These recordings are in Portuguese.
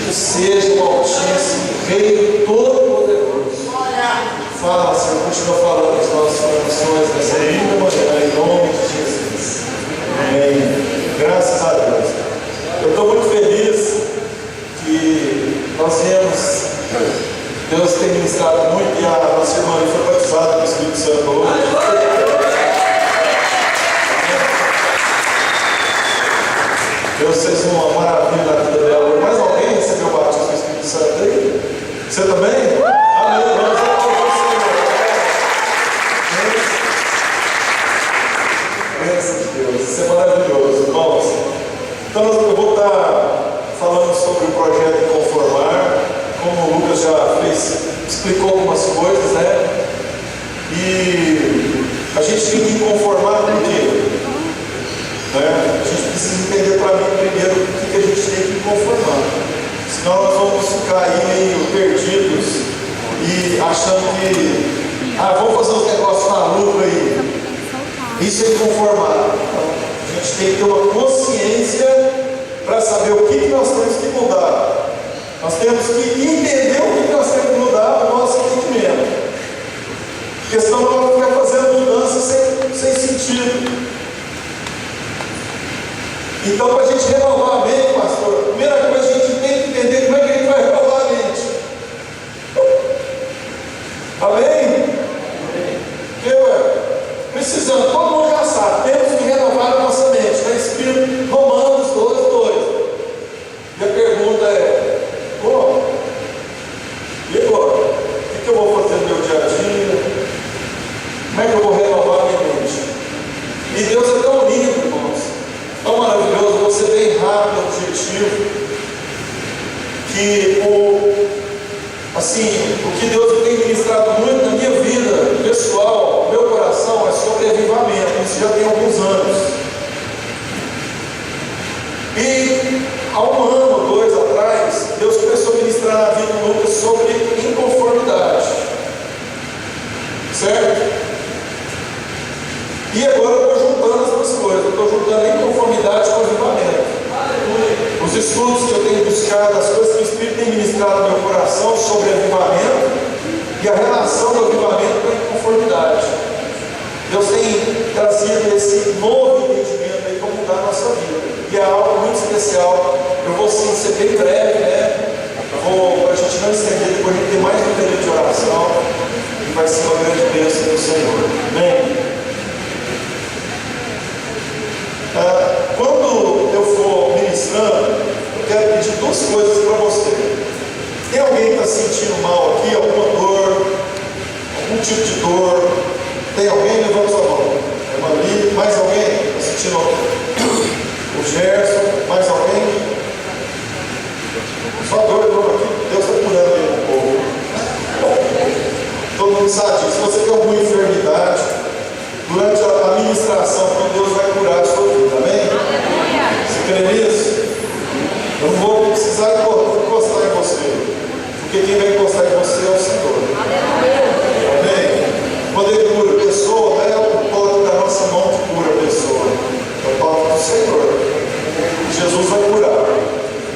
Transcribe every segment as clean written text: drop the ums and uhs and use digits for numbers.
Bendito seja o Altíssimo, Rei Todo-Poderoso. Fala, Senhor, continua falando as nossas orações nessa linda manhã, em nome de Jesus. Amém. Graças a Deus. Eu estou muito feliz que nós vemos, Deus tem ministrado muito, e a nossa irmã foi batizada no Espírito Santo hoje. Deus fez uma maravilha na vida dela. Mais alguém recebeu o batismo do Espírito Santo aí? Você também? Amém. Vamos aplaudir o Senhor. Bênção de Deus. Isso é maravilhoso, irmãos. Então eu vou estar falando sobre o projeto Conformar, como o Lucas já explicou algumas coisas, né? E a gente tem que conformar com o quê? A gente precisa entender para mim primeiro o que a gente tem que conformar. Senão nós vamos ficar aí meio perdidos e achando que vamos fazer uns negócios malucos aí. Isso é conformar. Então, a gente tem que ter uma consciência para saber o que nós temos que mudar. Nós temos que entender o que nós temos que mudar no nosso entendimento. Porque senão nós vamos ficar fazendo mudanças sem sentido. Então, para a gente renovar a mente, pastor, a primeira coisa a gente tem que entender como é que a gente vai renovar a mente. Amém? Precisamos, todo mundo já sabe, temos que renovar a nossa mente. Está escrito Romanos 12:2. E a pergunta é: como? E agora? O que eu vou fazer no meu dia a dia? Como é que eu vou renovar a minha mente? E Deus é tão lindo, irmãos, tão maravilhoso, você bem rápido, objetivo, que o que Deus tem ministrado muito na minha vida pessoal, meu coração, é sobre avivamento. Isso já tem alguns anos. E há um ano, 2 atrás, Deus começou a ministrar na vida do Lucas sobre inconformidade, certo? E agora eu estou juntando as duas coisas. Eu estou juntando a inconformidade com o avivamento. Os estudos que eu tenho buscado, as coisas que o Espírito tem ministrado no meu coração sobre avivamento e a relação do avivamento com a inconformidade. Deus tem trazido esse novo entendimento aí para mudar a nossa vida. E é algo muito especial. Eu vou sim ser bem breve, né? Para a gente não estender, depois a gente ter mais um período de oração. E vai ser uma grande bênção do Senhor. Amém? Quando eu for ministrando, eu quero pedir duas coisas para você. Tem alguém que está sentindo mal aqui, alguma dor, algum tipo de dor? Tem alguém? Levanta sua mão. É Maria, mais alguém? Está sentindo o Gerson? Mais alguém? Só dor de novo aqui. Deus está curando aí um pouco. Todo mundo sabe disso. Se você tem alguma enfermidade, durante a ministração, Deus vai curar a sua vida, amém? Você crê nisso? Eu não vou precisar encostar em você, porque quem vai encostar em você é o Senhor. Amém? Quando Ele cura a pessoa, não é o toque da nossa mão que cura a pessoa, é o toque do Senhor. Jesus vai curar.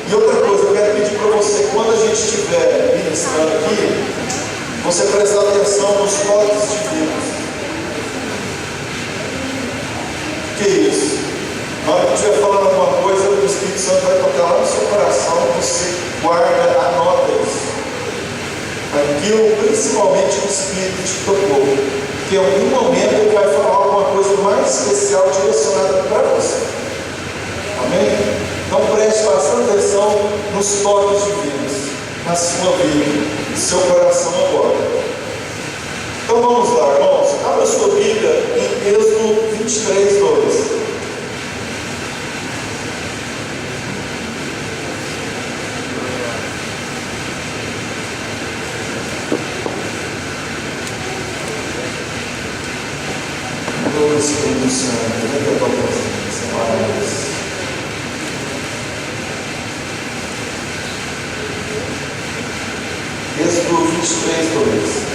E outra coisa, eu quero pedir para você, quando a gente estiver ministrando aqui, você prestar atenção nos toques divinos. Que isso? Na hora que estiver falando alguma coisa, o Espírito Santo vai tocar lá no seu coração, você guarda, anota isso. Aquilo, principalmente o Espírito te tocou, que em algum momento ele vai falar alguma coisa mais especial direcionada para você. Amém? Então preste bastante atenção nos toques divinos, na sua vida, no seu coração agora. Então vamos lá, irmãos. Abra sua Bíblia em Êxodo 23:2. Glória ao Espírito Santo, vem para a tua presença, maravilhoso. Êxodo 23:2.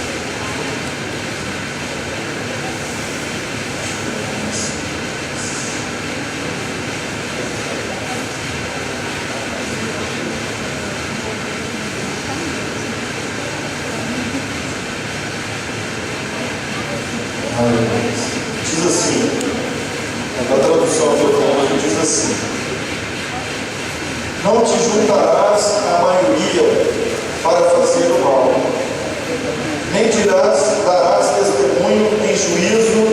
tradução que eu estou diz assim: não te juntarás à maioria para fazer o mal, nem darás testemunho em juízo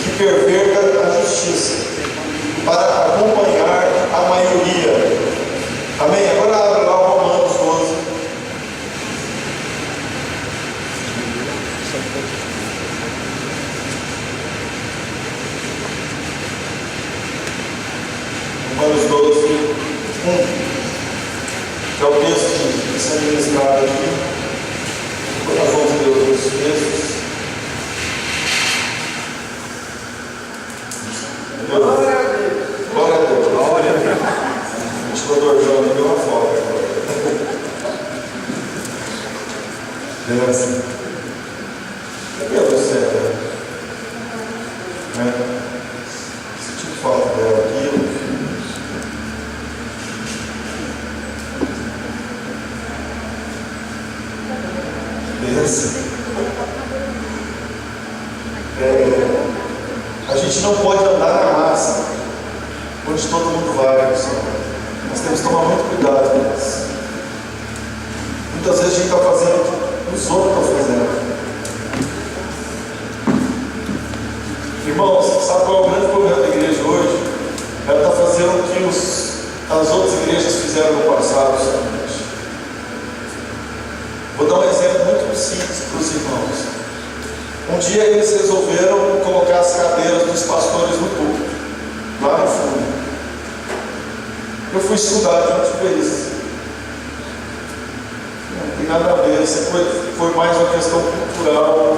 que perverta a justiça, para acompanhar a maioria. Amém? Agora abre lá o Romanos 12. Romanos 12, 1. Que é o texto que sendo ministrado aqui. Depois nós vamos ler outros textos. Glória a Deus. Glória a Deus. Glória a Deus. O explodorzão me deu uma folga agora. É assim. Cadê a Lucélia? Senti falta dela aqui. Beleza? A gente não pode andar na massa onde todo mundo vai, pessoal. Nós temos que tomar muito cuidado com isso. Muitas vezes a gente está fazendo o que os outros estão fazendo. Irmãos, sabe qual é o grande problema da igreja hoje? Ela está fazendo o que as outras igrejas fizeram no passado, somente. Vou dar um exemplo muito simples para os irmãos. Um dia eles resolveram colocar as cadeiras dos pastores no púlpito, lá no fundo. Eu fui estudar junto com eles. Não tem nada a ver, isso foi mais uma questão cultural,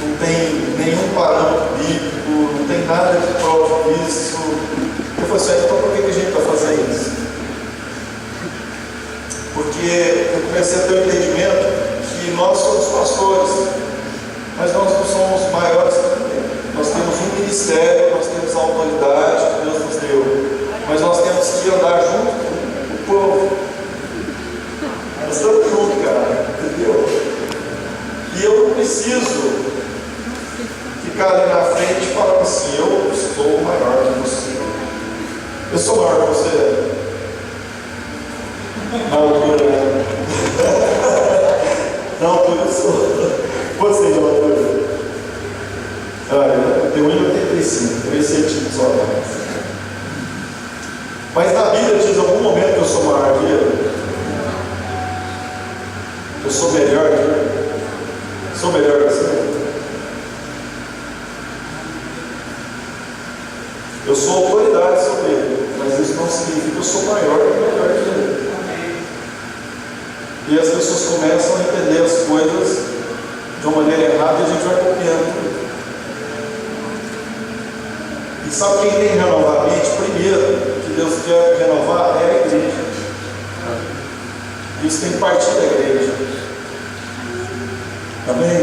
não tem nenhum parâmetro bíblico, não tem nada que prove isso. Eu falei assim, então por que a gente está fazendo isso? Porque eu comecei a ter o entendimento que nós somos pastores, mas nós não somos maiores que ninguém. Nós temos um ministério, nós temos a autoridade que Deus nos deu, mas nós temos que andar junto com o povo. Nós estamos juntos, cara, entendeu? E eu não preciso ficar ali na frente e falar assim, eu sou maior que você. Eu sou maior que você. Na altura, né? Na altura eu sou. Você de altura? Eu tenho 1,85, 3 centímetros só mais. Mas na Bíblia diz em algum momento que eu sou maior que ele. Eu sou melhor que ele. Sou melhor que você. Eu sou autoridade sobre ele, mas isso não significa que eu sou maior e melhor que ele. E as pessoas começam a entender as coisas de uma maneira errada e a gente vai copiando. E sabe quem tem que renovar a mente? Primeiro, que Deus quer renovar é a igreja. Isso tem que partir da igreja. Amém?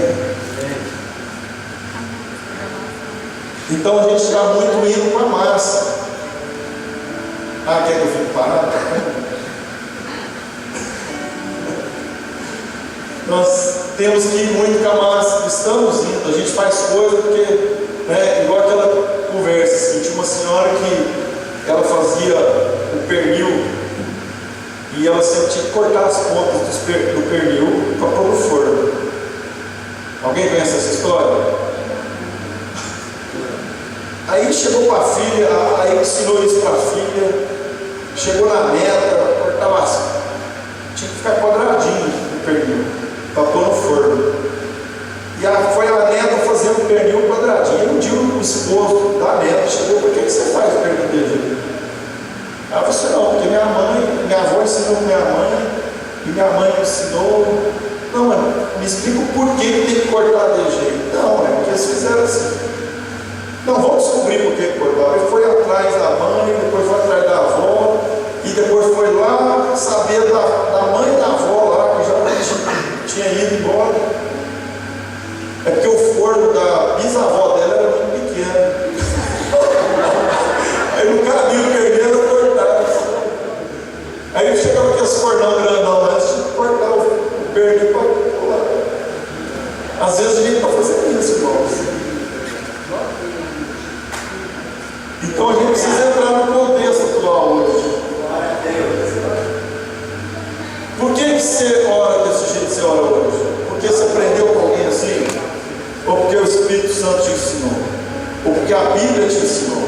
Então a gente está muito indo para a massa. Quer que eu fique parado? Nós temos que ir muito com a massa, estamos indo, a gente faz coisa porque, igual aquela conversa, assim, tinha uma senhora que ela fazia o pernil e ela sempre tinha que cortar as pontas do pernil para pôr no forno. Alguém conhece essa história? Aí chegou para a filha, aí ensinou isso para a filha, chegou na neta, cortava tinha que ficar quadradinho o pernil para pôr no forno. E foi a neta fazendo o pernil quadradinho. E um dia o esposo da neta chegou, por que você faz o pernil desse jeito? Ela falou assim, não, porque minha avó ensinou minha mãe, e minha mãe ensinou. Não, me explica o porquê que tem que cortar desse jeito. Não, porque eles fizeram assim. Não, vamos descobrir por que cortava. Ele foi atrás da mãe, depois foi atrás da avó, e depois foi lá saber da mãe e da avó lá, que já tinha ido embora. É porque o forno da bisavó dela era muito pequeno. Aí no caminho vermelho cortava. Aí chegava aqueles fornão grandão lá, tinha que cortar o pernil para pular. Às vezes a gente está fazendo isso, irmãos. Então a gente precisa entrar no contexto atual hoje. Por que você ora desse jeito que você ora hoje? Porque você aprendeu com alguém assim? Ou porque o Espírito Santo te ensinou? Ou porque a Bíblia te ensinou?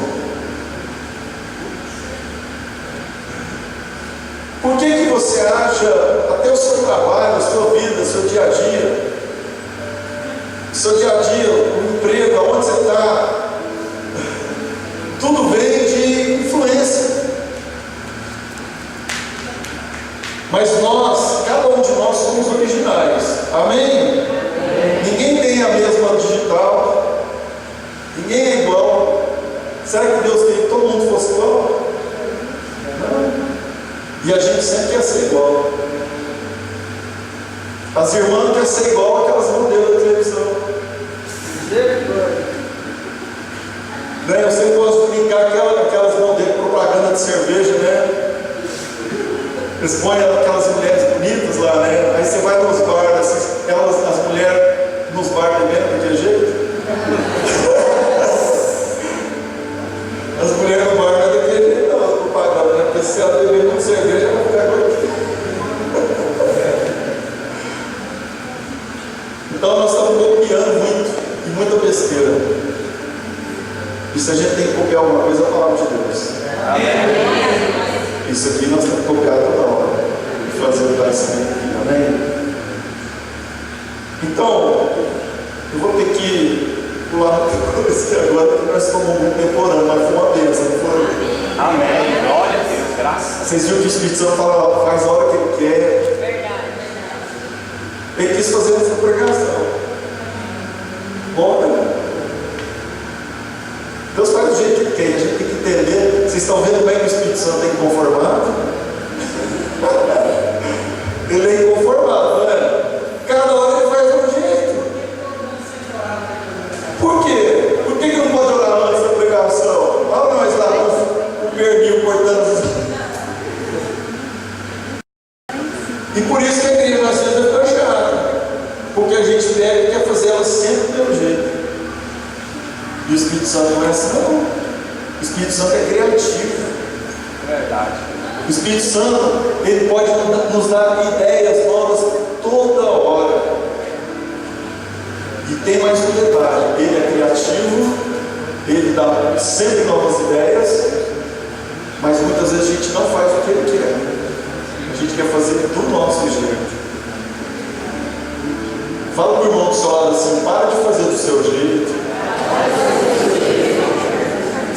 Por que você acha, até o seu trabalho, a sua vida, o seu dia a dia, o emprego, aonde você está, tudo vem de influência. Mas nós, cada um de nós somos originais. Amém? Ninguém tem a mesma digital. Ninguém é igual. Será que Deus queria que todo mundo fosse igual? Não. E a gente sempre quer ser igual. As irmãs querem ser igual aquelas modelos da televisão. Né? Eu sempre gosto de brincar aquelas modelos de propaganda de cerveja, né? Eles põem aquelas mulheres bonitas lá, né? Aí você vai nos bares, as mulheres nos bares bebendo daquele jeito. As mulheres no bar não é daquele jeito, não, as propagandas, né? Porque se ela beber com cerveja, ela vai ficar gordinha. Então nós estamos copiando muita besteira. E se a gente tem que copiar alguma coisa, é a palavra de Deus. Amém. Isso aqui nós temos que copiar toda hora e fazer o parecimento aqui, amém? Então, eu vou ter que pular muita coisa agora, porque nós estamos muito temporando, mas foi uma bênção, não foi? Amém, glória a Deus, graças. Vocês viram que o Espírito Santo fala, faz a hora que Ele quer. Verdade. Ele quis fazer essa pregação. Bom, né? Deus faz do jeito que quer, a gente tem que entender. Vocês estão vendo bem que o Espírito Santo é inconformado? Ele é inconformado, não é? Cada hora ele faz de um jeito. Por quê? Por que não pode orar antes da pregação? Olha nós lá com o pernil cortando os... E por isso que a igreja às vezes é fechada. Porque a gente pega e quer fazer ela sempre do mesmo jeito. E o Espírito Santo não é assim, não. O Espírito Santo é criativo. Verdade. O Espírito Santo, ele pode nos dar ideias novas toda hora. E tem mais um detalhe: ele é criativo, ele dá sempre novas ideias, mas muitas vezes a gente não faz o que ele quer. A gente quer fazer do nosso jeito. Fala para o irmão do seu lado assim: para de fazer do seu jeito.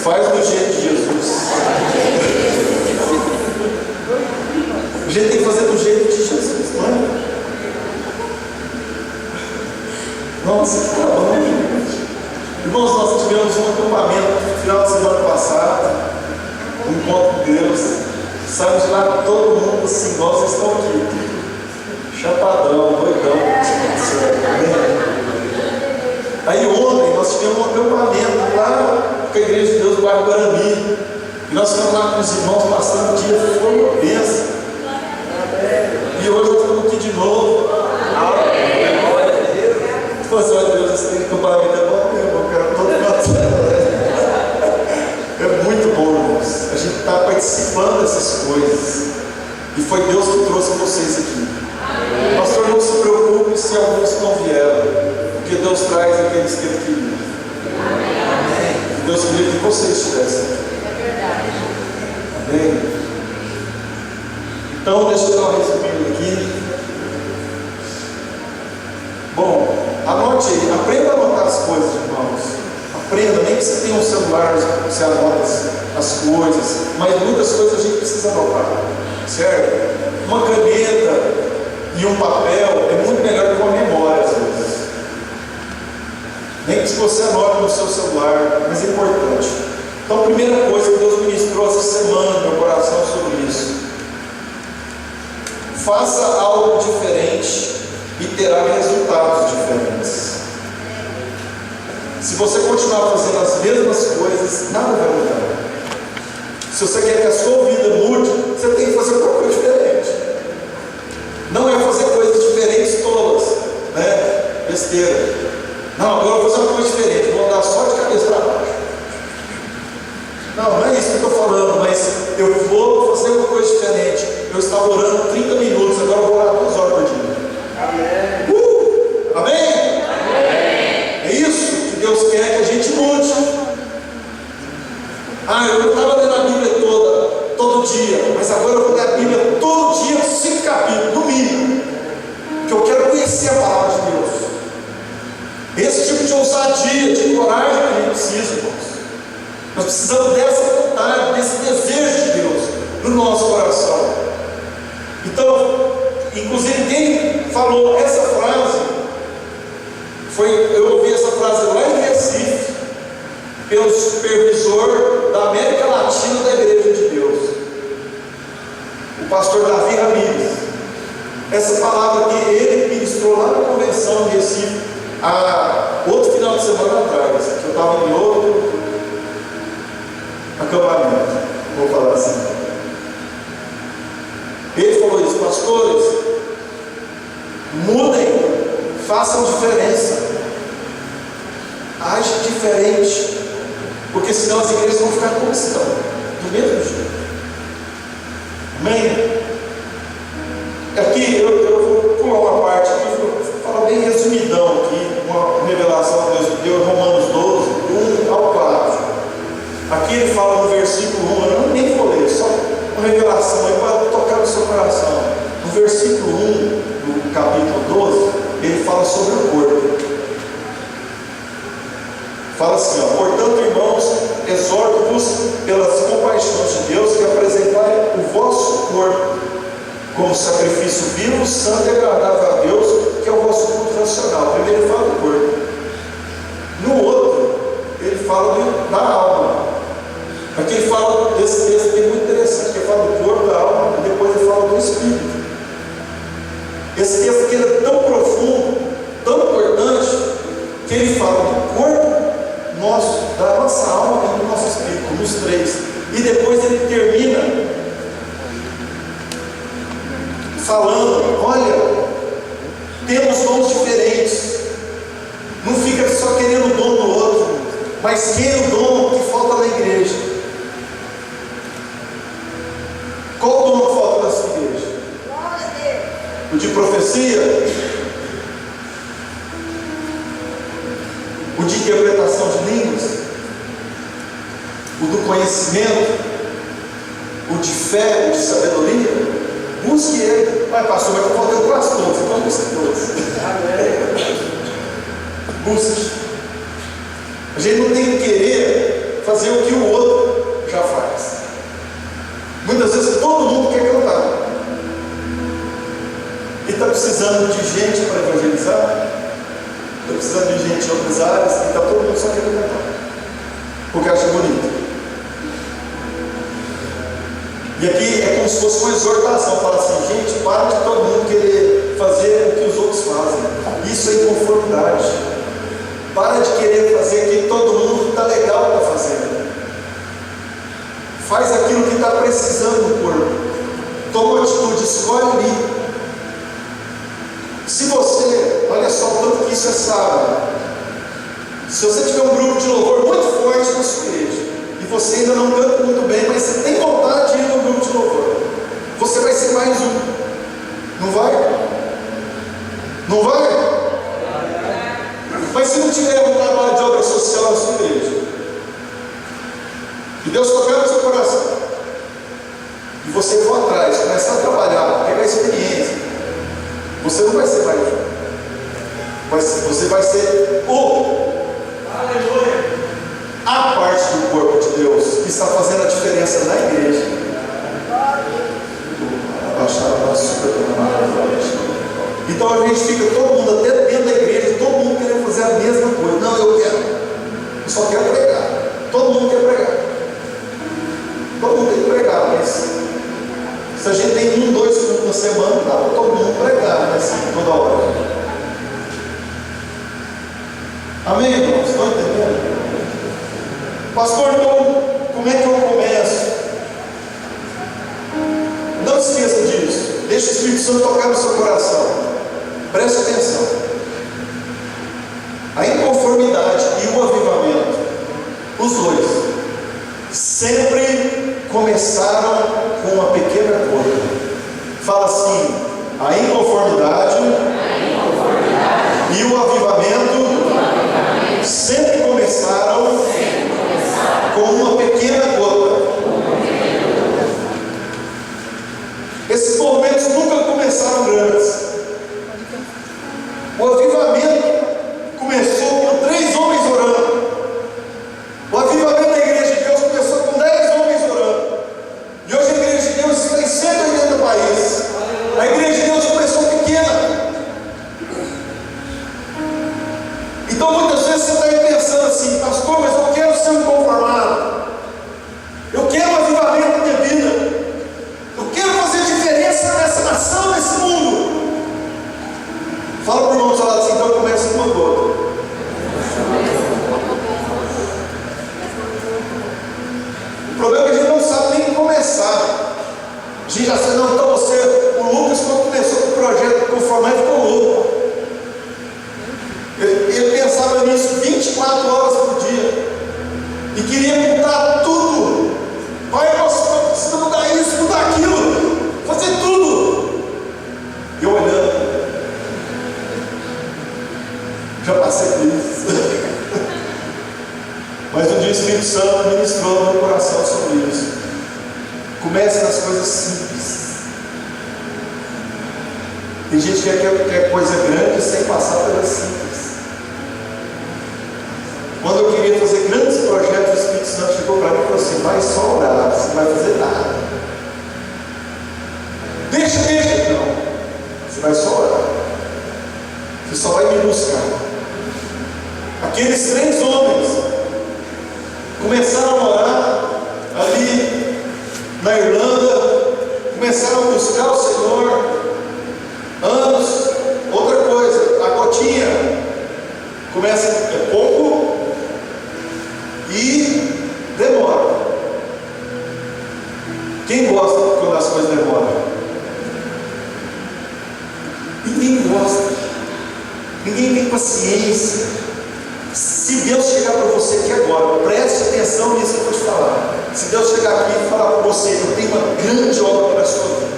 Faz do jeito de Jesus. A gente tem que fazer do jeito de Jesus, não é? Nossa, que tá bom, gente. Irmãos, nós tivemos um acampamento no final de semana passado, um encontro com Deus. Saímos de lá todo mundo assim, nós estamos aqui, chapadão, doidão. Aí ontem nós tivemos um acampamento lá com a Igreja de Deus do bairro Guarani. E nós ficamos lá com os irmãos passando o dia, foi uma bênção. E hoje nós estamos aqui de novo. Tipo assim, olha Deus, esse acampamento é bom mesmo, eu quero todo mundo. É muito bom, irmãos. A gente está participando dessas coisas. E foi Deus que trouxe vocês aqui. Pastor, não se preocupe se alguns não vieram. Porque Deus traz aqueles que Ele queria. Deus queria que vocês estivessem. É verdade. Amém? Então, deixa eu dar uma resumida aqui. Bom, anote aí, aprenda a anotar as coisas, irmãos. Aprenda, nem que você tenha um celular, você anota as coisas, mas muitas coisas a gente precisa anotar, certo? Uma caneta e um papel é muito melhor que uma memória, às vezes. Nem que você anote no seu celular, mas é importante. Então, a primeira coisa que Deus ministrou essa semana no meu coração sobre isso: faça algo diferente e terá resultados diferentes. Se você continuar fazendo as mesmas coisas, nada vai mudar. Se você quer que a sua vida mude, você tem que fazer alguma coisa diferente. Não é fazer coisas diferentes todas, né? Besteira. Não, agora eu vou fazer uma coisa diferente, vou andar só de cabeça para baixo. Não é isso que eu estou falando, mas eu vou fazer uma coisa diferente. Eu estava orando 30 minutos, agora eu vou orar 2 horas por dia. Amém. Amém? É isso que Deus quer que a gente mude. Eu não estava lendo a Bíblia todo dia, mas agora eu vou ler a Bíblia todo dia, 5 capítulos, no mínimo, porque eu quero conhecer a palavra de Deus. Esse tipo de ousadia, de coragem que a gente precisa, irmãos. Nós precisamos dessa vontade, desse desejo de Deus no nosso coração. Então, inclusive quem falou essa frase, eu ouvi essa frase lá em Recife, pelo supervisor da América Latina da Igreja de Deus, o pastor Davi Ramírez. Essa palavra que ele ministrou lá na convenção em Recife, outro final de semana atrás, que eu estava em outro acampamento, vou falar assim. Ele falou isso: pastores, mudem, façam diferença, age diferente, porque senão as igrejas vão ficar como estão, do mesmo jeito. Amém? Aqui eu vou pular uma parte aqui, vou falar bem resumidão aqui, uma revelação que Deus me deu em Romanos 12, 1 ao 4. Aqui ele fala no versículo 1, eu nem vou ler, só uma revelação aí para tocar no seu coração. No versículo 1 do capítulo 12, ele fala sobre o corpo. Fala assim, portanto, irmãos, exorto-vos pelas compaixões de Deus que apresentai o vosso corpo como sacrifício vivo, santo e agradável a Deus, que é o vosso culto racional. Primeiro ele fala do corpo, no outro ele fala da alma. Aqui ele fala desse texto que é muito interessante, que ele fala do corpo, da alma, e depois ele fala do espírito. Esse texto aqui é tão profundo, tão importante, que ele fala do corpo nosso, da nossa alma e do nosso espírito, nos 3. E depois ele termina falando: olha, temos dons diferentes. Não fica só querendo o dom do outro, mas queira o dom que falta na igreja. Qual o dom que falta nessa igreja? O de profecia? O de interpretação de línguas? O do conhecimento? O de fé? O de sabedoria? Busque ele. Mas pastor, mas eu faltei quase todos, então busque todos. Busque. A gente não tem que querer fazer o que o outro já faz. Muitas vezes todo mundo quer cantar. E está precisando de gente para evangelizar. Está precisando de gente em outras áreas. E está todo mundo só querendo cantar, porque acha bonito. E aqui é como se fosse uma exortação. Fala assim: gente, para de todo mundo querer fazer o que os outros fazem. Isso é inconformidade. Para de querer fazer o que todo mundo está legal para fazer. Faz aquilo que está precisando do corpo. Toma atitude, escolhe ali. Se você, olha só o tanto que isso é sábio. Se você tiver um grupo de louvor muito forte na sua igreja, e você ainda não canta muito bem, mas você tem vontade de ir no grupo de louvor, você vai ser mais um. Não vai? Não vai? Mas se não tiver um trabalho de obra social na sua igreja, e Deus tocar no seu coração, e você for atrás, começar a trabalhar, pegar experiência, você não vai ser mais um. Você vai ser a parte do corpo de Deus que está fazendo a diferença na igreja. Então a gente fica todo mundo até dentro da igreja, todo mundo querendo fazer a mesma coisa. Não, eu só quero pregar. Todo mundo quer pregar. Todo mundo tem que pregar, mas se a gente tem 2 cultos na semana, dá para todo mundo pregar, né? Assim, toda hora. Amém, irmãos? Estão entendendo? Pastor, então, como é que eu começo? Não esqueça disso. Deixa o Espírito Santo tocar no seu coração. Preste atenção. A inconformidade e o avivamento, os dois, sempre começaram com uma pequena gota. Fala assim: a inconformidade e o avivamento sempre começaram com uma pequena gota. Esses movimentos nunca começaram grandes. O avivamento começou com 3 homens orando. O avivamento da Igreja de Deus começou com 10 homens orando. E hoje a Igreja de Deus está em 180 países. A Igreja de Deus começou pequena. Então muitas vezes você está aí pensando assim: pastor, mas eu quero ser um conformado. Eu quero um avivamento na minha vida. Eu quero fazer diferença nessa nação, nesse mundo. Fala para o irmão do seu lado assim: então começa com uma gota. O problema é que a gente não sabe nem começar. A gente já sabe, não, então o Lucas, quando começou com o projeto de conformar, ele ficou louco. Ele pensava nisso 24 horas por dia. E queria mudar tudo. Pai, nós precisamos mudar isso, mudar aquilo, fazer tudo. E eu olhando, já passei por isso. Mas um dia o Espírito Santo ministrou no meu coração sobre isso. Comece nas coisas simples. Tem gente que quer coisa grande sem passar pelas simples. Quando eu queria fazer grandes projetos, o Espírito Santo chegou para mim e falou assim: vai só orar, você não vai fazer nada. Deixa. Não, você vai só orar. Você só vai me buscar. Aqueles 3 homens começaram a orar ali na Irlanda, começaram a buscar o Senhor. Anos. Outra coisa, a gotinha começa, é pouco e demora. Quem gosta quando as coisas demoram? Ninguém gosta. Ninguém tem paciência. Se Deus chegar para você aqui agora, preste atenção nisso que eu vou te falar. Se Deus chegar aqui e falar para você: eu tenho uma grande obra para a sua vida,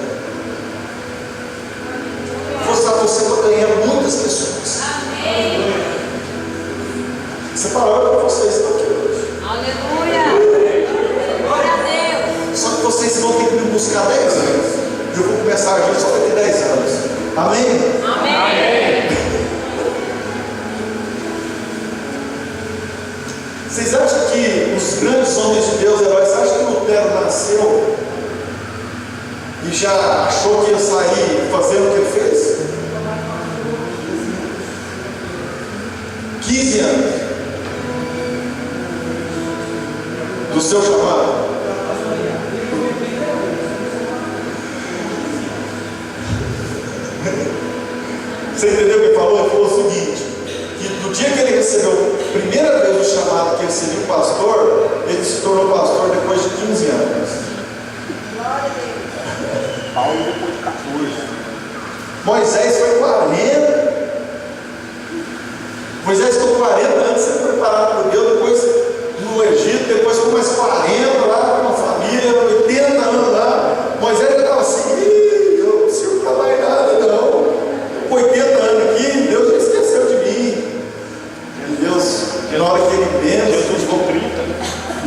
vou usar você para ganhar muitas pessoas. Amém. Essa palavra para vocês estão aqui hoje. Aleluia. Glória a Deus. Só que vocês vão ter que me buscar 10 anos. Eu vou começar a agir só daqui 10 anos. Amém? Amém. Vocês acham que os grandes homens de Deus, heróis, acham que Lutero nasceu e já achou que ia sair fazendo o que ele fez? 15 anos do seu chamado. Você entendeu o que ele falou? Ele falou o seguinte: que no dia que ele recebeu a primeira vez o chamado, que ele seria o pastor, ele se tornou pastor depois de 15 anos. Paulo depois de 14. Moisés foi 40. Moisés ficou 40 anos sendo preparado por Deus, depois no Egito, depois ficou mais 40 lá com a família, 80 anos lá. Moisés já estava assim: eu não sirvo para mais nada não. 80 anos aqui, Deus já esqueceu de mim. E Deus, na hora que ele menos, Jesus ficou 30.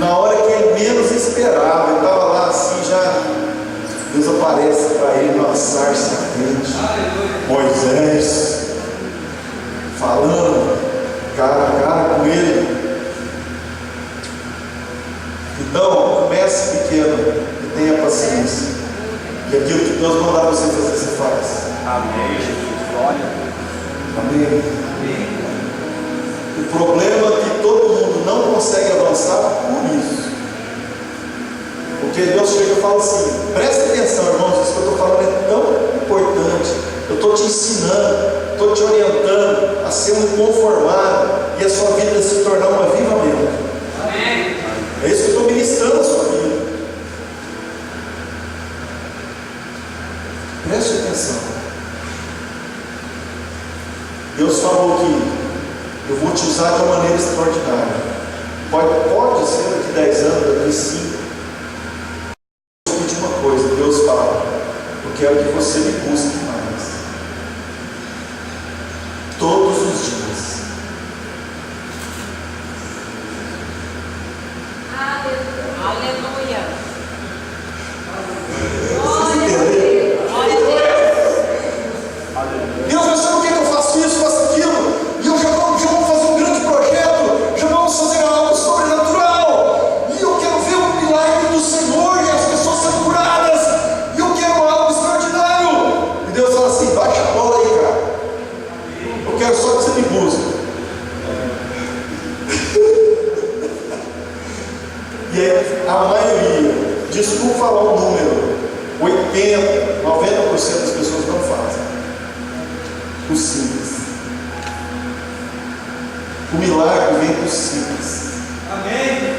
na hora que ele menos esperava, ele estava lá assim já. Deus aparece para ele numa sarça ardente. Moisés falando cara a cara com ele. Então, comece pequeno e tenha paciência. E aquilo que Deus mandar você fazer, você faz. Amém, Jesus. Glória. Amém. O problema é que todo mundo não consegue avançar por isso. Porque Deus chega e fala assim: presta atenção, irmãos, isso que eu estou falando é tão importante. Eu estou te ensinando, estou te orientando a ser um conformado e a sua vida se tornar um avivamento. Amém. É isso que eu estou ministrando a sua vida. Preste atenção. Deus falou que eu vou te usar de uma maneira extraordinária. Pode ser daqui 10 anos, daqui 5. Escute uma coisa, Deus fala: eu quero que você me busque mais. Todos os dias. Aleluia. Vocês entenderam? Glória a Deus. Deus, mas você não quer que eu faça isso, faça aquilo? E eu já vamos fazer um grande projeto, já vamos fazer algo sobrenatural. E eu quero ver o milagre do Senhor e as pessoas sendo curadas. E eu quero algo extraordinário. E Deus fala assim: baixa a bola aí, cara. Eu quero só que você me busque. E aí, a maioria, desculpa falar um número, 80, 90% das pessoas não fazem o simples. O milagre vem do simples. Amém.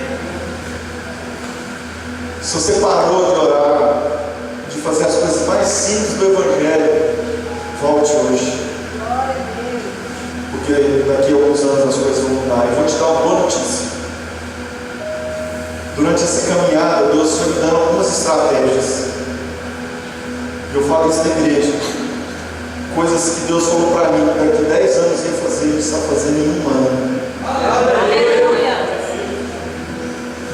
Se você parou de orar, de fazer as coisas mais simples do Evangelho, volte hoje. Porque daqui a alguns anos as coisas vão mudar. Eu vou te dar uma boa notícia. Durante essa caminhada, Deus foi me dando algumas estratégias. Eu falo isso na igreja. Coisas que Deus falou para mim, daqui 10 anos ia fazer, Ele está fazendo em 1 ano. Aleluia.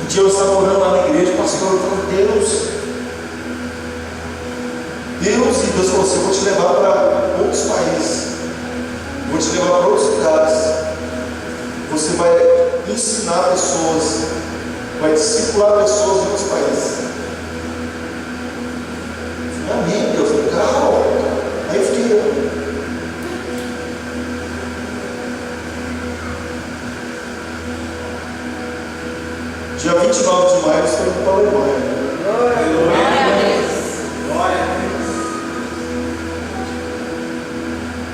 Um dia eu estava orando lá na igreja, pastor, eu falei: Deus, e Deus falou assim: eu vou te levar para outros países, vou te levar para outros lugares, você vai ensinar pessoas, vai discipular pessoas em outros países. Eu falei: amém, Deus, legal. Aí eu fiquei. Dia 29 de maio, eu estou indo para a Alemanha. Glória a Deus. Glória a Deus.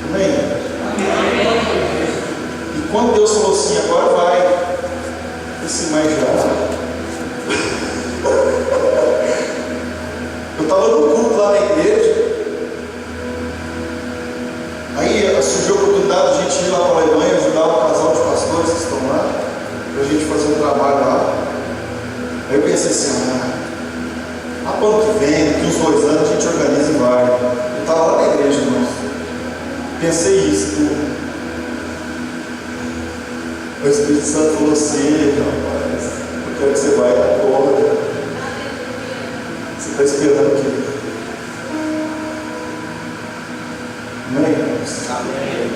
Amém? E quando Deus falou assim: agora vai, eu disse: mas já? Eu estava no culto lá na igreja. Aí surgiu a oportunidade de a gente ir lá para a Alemanha, ajudar um casal de pastores que estão lá, para a gente fazer um trabalho lá. Aí eu pensei assim: para o ano que vem, daqui uns 2 anos, a gente organiza e vai. Eu estava lá na igreja, irmãos. Pensei isso. O Espírito Santo falou assim: rapaz, eu quero que você vá agora. Você está esperando o quê? Amém, irmãos? Amém.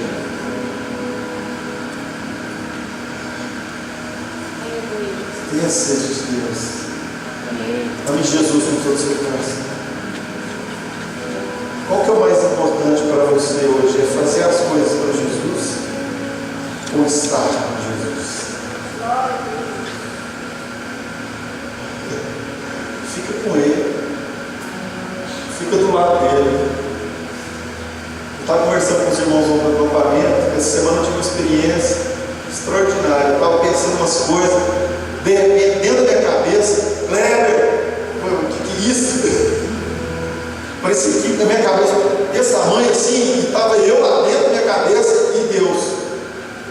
Tenha sede de Deus. Ame Jesus com todo o seu coração. Qual que é o mais importante para você hoje? É fazer as coisas para Jesus ou estar com Jesus? Fica com Ele. Fica do lado dele. Eu estava conversando com os irmãos no acampamento. Essa semana eu tive uma experiência extraordinária. Eu estava pensando umas coisas, de repente, dentro da minha cabeça: Kleber, o que é isso? Parecia que na minha cabeça, desse tamanho assim, e estava eu lá dentro da minha cabeça e Deus.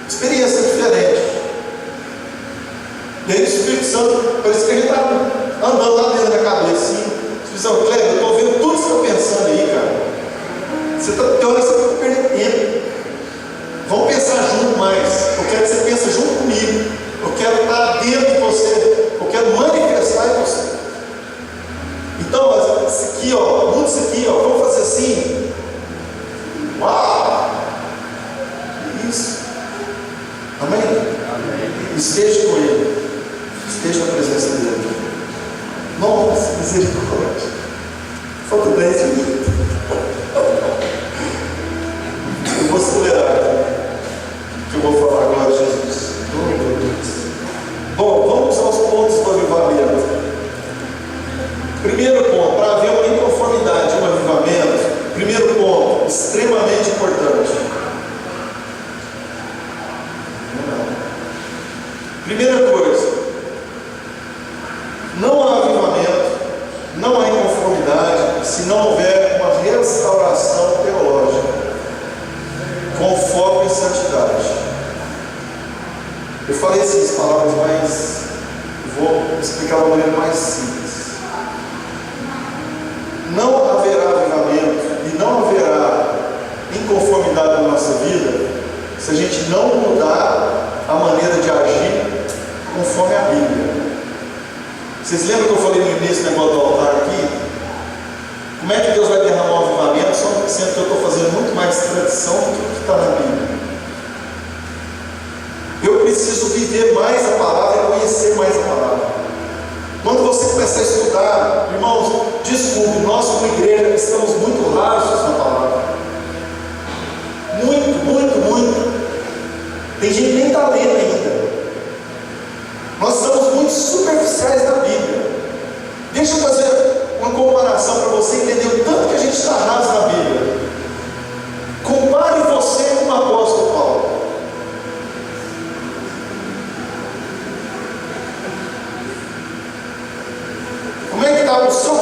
Experiência diferente. E aí o Espírito Santo, parece que a gente estava andando lá dentro da cabeça assim. Kleber, eu estou vendo tudo que você está pensando aí, cara. Você está pior, você está perdendo tempo. Vamos pensar junto mais. Eu quero que você pense junto comigo. Eu quero estar dentro de você. Eu quero manifestar em você. Então, isso aqui, ó, muda isso aqui, ó. Vamos fazer assim. Uau! Isso. Amém? Amém. Esteja com Ele. Esteja na presença dele. Nossa, misericórdia. Falta 10 minutos. Eu vou acelerar. O que eu vou falar agora, Jesus? Oh, meu Deus. Bom, vamos aos pontos do avivamento. Primeiro ponto, para haver uma inconformidade, um avivamento. Primeiro ponto, extremamente importante. Primeira coisa, não há avivamento, não há inconformidade, se não houver uma restauração teológica, com foco em santidade. Eu falei essas palavras, mas vou explicar de uma maneira mais simples. Não haverá avivamento e não haverá inconformidade na nossa vida se a gente não mudar a maneira de agir conforme a Bíblia. Vocês lembram que eu falei no início do negócio do altar aqui? Como é que Deus vai derramar um avivamento, sendo que eu estou fazendo muito mais tradição do que o que está na Bíblia? Eu preciso viver mais a palavra e conhecer mais a palavra. Quando você começar a estudar, irmãos, desculpe, nós como igreja estamos muito rasos na palavra. Muito. Tem gente que nem está lendo ainda. Nós estamos muito superficiais na Bíblia. Deixa eu fazer uma comparação para você entender o tanto que a gente está raso na Bíblia. Compare você com o apóstolo Paulo. Como é que está o seu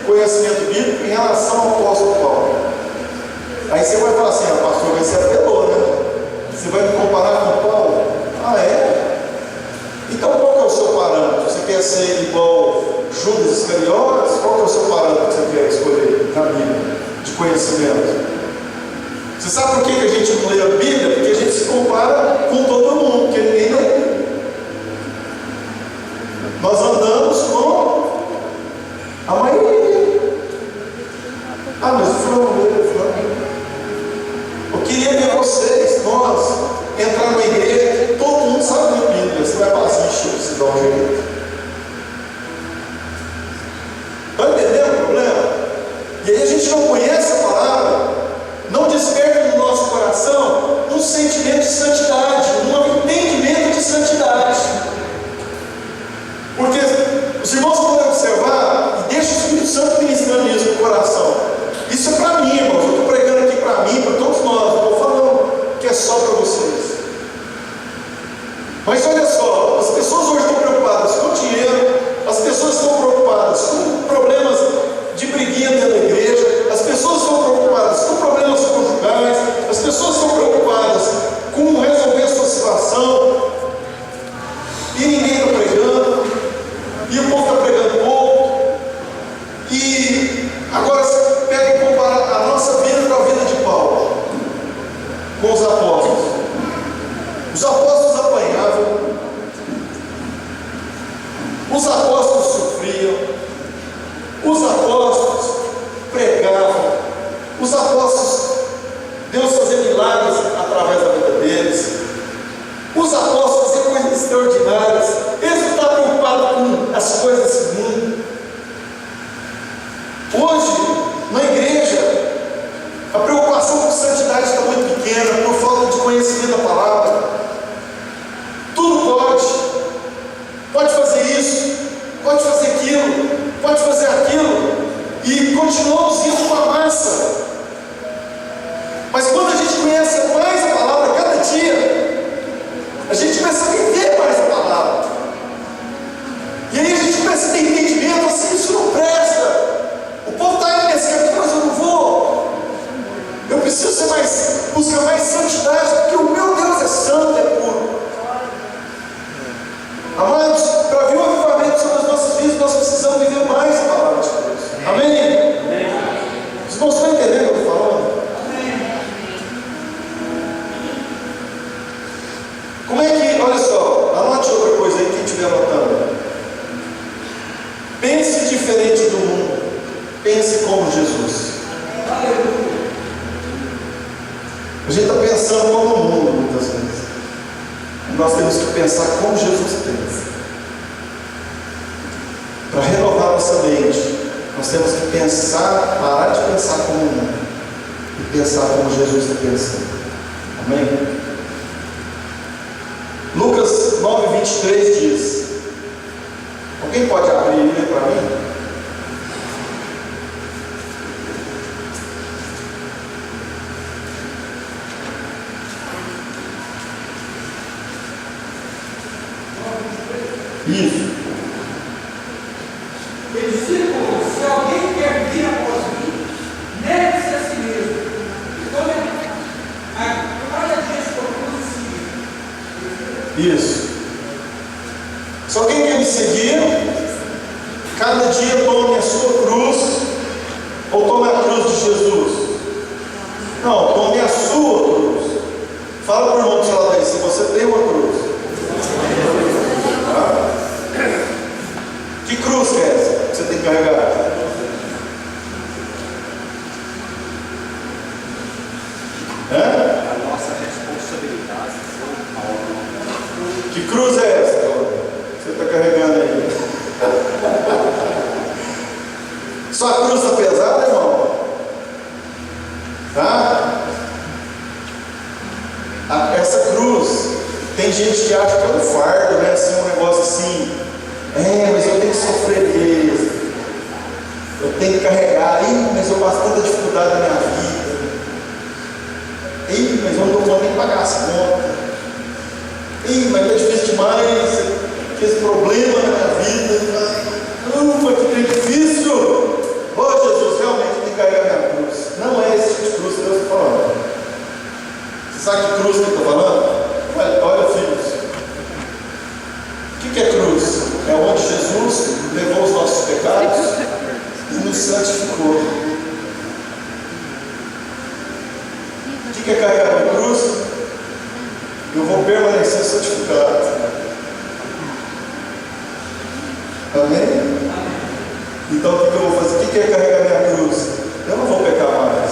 conhecimento bíblico em relação ao apóstolo Paulo? Aí você vai falar assim: pastor, você apelou, né? Você vai me comparar com Paulo? Ah, é? Então qual que é o seu parâmetro? Você quer ser igual Judas Iscariotes? Qual que é o seu parâmetro que você quer escolher na Bíblia de conhecimento? Você sabe por que a gente não lê a Bíblia? Porque a gente se compara com todo mundo, porque ninguém lê. Nós andamos com a maioria. Ah, mas o fulano lê, o fulano. Eu queria ver vocês, nós, entrar numa igreja que todo mundo sabe ler a Bíblia. Você vai falar assim: se dá um jeito. Está entendendo o problema? E aí a gente não conhece a palavra, não desperta no nosso coração um sentimento de santidade, um entendimento de santidade. Porque os irmãos podem observar, e deixa o Espírito Santo ministrando isso no coração. Isso é para mim, irmãos. Eu estou pregando aqui para mim, para todos nós. Não estou falando que é só para vocês. Mas olha só, as pessoas hoje estão preocupadas com dinheiro, as pessoas estão preocupadas com problemas de briguinha dentro da igreja, as pessoas estão preocupadas com problemas conjugais, as pessoas estão preocupadas com resolver a sua situação, e ninguém está pregando, e o povo está pregando pouco. E agora você pega e compara a nossa vida com a vida de Paulo, com os apóstolos. Os apóstolos apanhavam, os apóstolos sofriam, os apóstolos pregavam, os apóstolos, Deus fazia milagres através da vida deles, os apóstolos faziam coisas extraordinárias. Eles não estavam preocupados com as coisas desse mundo. Hoje, na igreja, a preocupação com santidade está muito pequena por falta de conhecimento da palavra. Tudo pode fazer isso, pode fazer aquilo, pode fazer aquilo, e continuamos indo com a massa. Mas quando a gente conhece mais a palavra cada dia, a gente começa a viver mais a palavra, e aí a gente começa a ter entendimento assim: isso não presta, o povo está indo nesse caminho, mas eu não vou. Eu preciso buscar mais santidade, porque o meu Deus é santo, é puro. Amados, para ver o avivamento sobre as nossas vidas, nós precisamos viver mais a palavra de Deus. Amém? Os irmãos estão entendendo o que eu estou falando? Como é que, olha só, anote outra coisa aí, quem estiver anotando. Pense diferente do mundo, pense como Jesus. A gente está pensando como o mundo muitas vezes. Nós temos que pensar como Jesus pensa. Para renovar nossa mente, nós temos que parar de pensar como o mundo e pensar como Jesus está pensando. Amém? Lucas 9:23 diz: alguém pode abrir e ler para mim? Isso. Ele disse: se alguém quer vir após mim, negue-se a si mesmo. Então, cada dia se propôs a si mesmo. Isso. Se alguém quer me seguir, dia tome a sua cruz, ou tome a cruz de Jesus. Não, tome a sua cruz. Fala para o irmão do seu lado aí, se você tem uma cruz. Tá? Que cruz que é essa que você tem que carregar? A nossa responsabilidade. Que cruz é essa que você está carregando aí? Sua cruz está pesada, irmão? Tá? Essa cruz, tem gente que acha que é um fardo, né? Assim, um negócio assim. Mas eu tenho que sofrer mesmo. Eu tenho que carregar. Mas eu passo tanta dificuldade na minha vida. Mas eu não estou podendo nem pagar as contas. Mas está difícil demais. Esse problema na minha vida. Mas que trem difícil. Jesus, realmente eu tenho que carregar minha cruz. Não é esse tipo de cruz que Deus está falando. Você sabe que cruz que ele está falando? Olha, filhos. O que é cruz? É onde Jesus levou os nossos pecados e nos santificou. O que é carregar minha cruz? Eu vou permanecer santificado. Amém? Então o que eu vou fazer? O que é carregar minha cruz? Eu não vou pecar mais.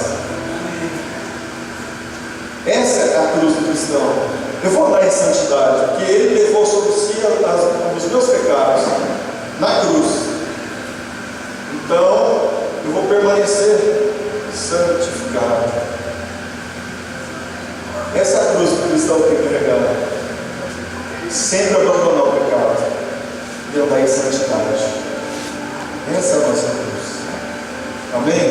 Essa é a cruz do cristão. Eu vou andar em santidade, porque Ele levou sobre si os meus pecados na cruz. Então eu vou permanecer santificado. Essa é a cruz que o cristão tem que carregar. Sempre abandonar o pecado e andar em santidade. Essa é a nossa cruz. Amém?